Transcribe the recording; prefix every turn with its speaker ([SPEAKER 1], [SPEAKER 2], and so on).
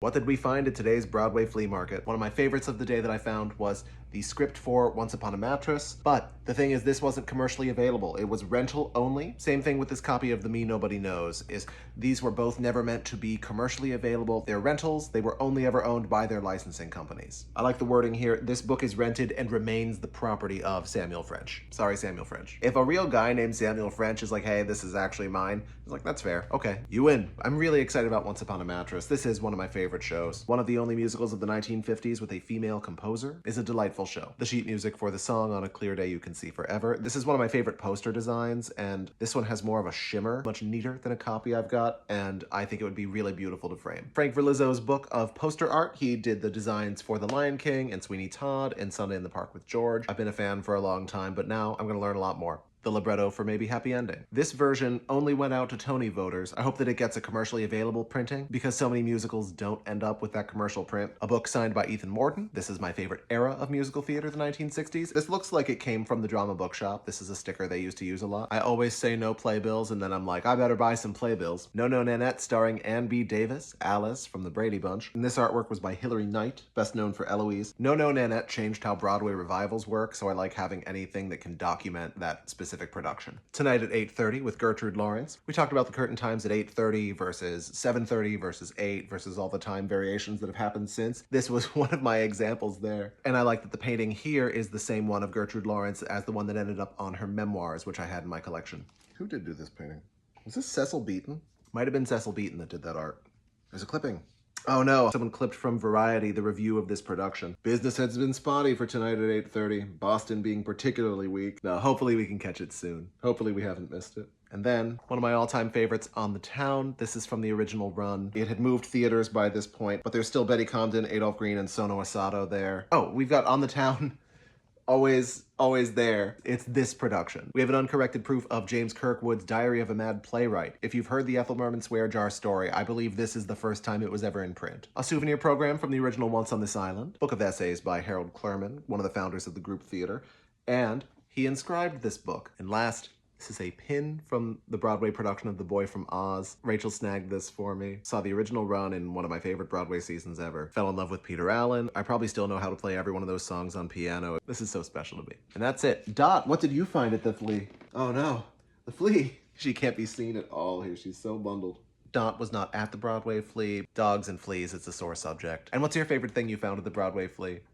[SPEAKER 1] What did we find at today's Broadway flea market? One of my favorites of the day that I found was the script for Once Upon a Mattress, but the thing is this wasn't commercially available. It was rental only. Same thing with this copy of The Me Nobody Knows, is these were both never meant to be commercially available. They're rentals, they were only ever owned by their licensing companies. I like the wording here, this book is rented and remains the property of Samuel French. Sorry, Samuel French. If a real guy named Samuel French is like, hey, this is actually mine, it's like, that's fair, okay, you win. I'm really excited about Once Upon a Mattress. This is one of my favorite shows. One of the only musicals of the 1950s with a female composer. Is a delightful show. The sheet music for the song On a Clear Day You Can See Forever. This is one of my favorite poster designs, and this one has more of a shimmer, much neater than a copy I've got, and I think it would be really beautiful to frame. Frank Verlizzo's book of poster art, he did the designs for The Lion King and Sweeney Todd and Sunday in the Park with George. I've been a fan for a long time, but now I'm gonna learn a lot more. The libretto for Maybe Happy Ending. This version only went out to Tony voters. I hope that it gets a commercially available printing because so many musicals don't end up with that commercial print. A book signed by Ethan Morton. This is my favorite era of musical theater, the 1960s. This looks like it came from the drama bookshop. This is a sticker they used to use a lot. I always say no playbills and then I'm like, I better buy some playbills. No No Nanette starring Ann B. Davis, Alice from the Brady Bunch. And this artwork was by Hilary Knight, best known for Eloise. No No Nanette changed how Broadway revivals work, so I like having anything that can document that specific production. Tonight at 8:30 with Gertrude Lawrence. We talked about the curtain times at 8:30 versus 7:30 versus 8 versus all the time variations that have happened since. This was one of my examples there. And I like that the painting here is the same one of Gertrude Lawrence as the one that ended up on her memoirs, which I had in my collection. Who did do this painting? Was this Cecil Beaton? Might have been Cecil Beaton that did that art. There's a clipping. Oh no, someone clipped from Variety the review of this production. Business has been spotty for tonight at 8:30. Boston being particularly weak. No, hopefully we can catch it soon. Hopefully we haven't missed it. And then, one of my all-time favorites, On the Town. This is from the original run. It had moved theaters by this point, but there's still Betty Comden, Adolph Green, and Sono Asato there. Oh, we've got On the Town. Always there. It's this production. We have an uncorrected proof of James Kirkwood's Diary of a Mad Playwright. If you've heard the Ethel Merman swear jar story, I believe this is the first time it was ever in print. A souvenir program from the original Once on This Island. Book of essays by Harold Clurman, one of the founders of the group theater. And he inscribed this book. And last, this is a pin from the Broadway production of The Boy from Oz. Rachel snagged this for me. Saw the original run in one of my favorite Broadway seasons ever. Fell in love with Peter Allen. I probably still know how to play every one of those songs on piano. This is so special to me. And that's it. Dot, what did you find at the Flea? Oh no, the Flea. She can't be seen at all here. She's so bundled. Dot was not at the Broadway Flea. Dogs and fleas, it's a sore subject. And what's your favorite thing you found at the Broadway Flea?